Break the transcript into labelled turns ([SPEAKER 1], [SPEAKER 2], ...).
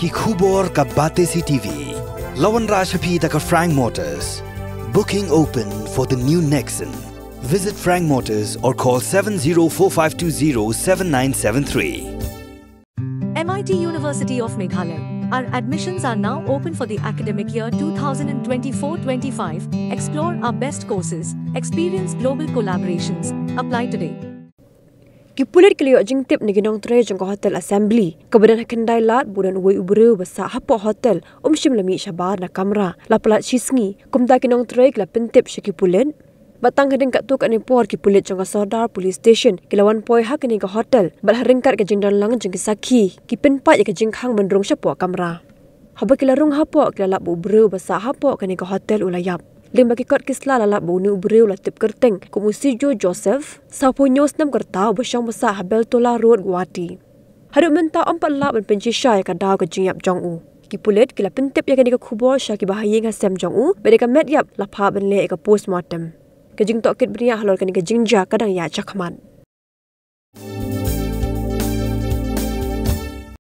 [SPEAKER 1] ki khubor ka bate si TV. Lawan Rashaphi da ka Frank Motors. Booking open for the new Nexon. Visit Frank Motors or call 7045207973.
[SPEAKER 2] MIT University of Meghalaya. Our admissions are now open for the academic year 2024-25. Explore our best courses. Experience global collaborations. Apply today.
[SPEAKER 3] Kipulit keliok jingtip ni ginong tre jangko hotel assembly. Kemudian Khyndailad budan uwe ubreu besa hapo hotel shim lami syabar na Kamra. Lapalat shisngi. Kumda ginong tre kila pentip syakipulit. Batang hedeng kat tu kat nepor kipulit jangko sodar police station. Kilawan poi hak ni ke hotel. Bat haringkat ke jingdan lang jangki sakhi. Kipenpat ya ke jingkhang bendrong syapo Kamra. Haba kila rung hapo kila lap ubreu besa hapo ke ni ke hotel ulayap. Lim bagi kot kisla lalap bau ni ubreu latip kerteng kumusi Jo Joseph sapo nyos nam kertau besyang besa habel tola road Guwahati. Haduk mentau 4 lap ben penci syai ka dau ke jingyap jong u. Kipulit kila pentip ya ke ni ke kubur syai ki bahaya ngasem jong u bedeka Metïap lapha ben le ke postmortem. Ke jing tok kit beriak halor ke ni ke jingja kadang ya cakmat.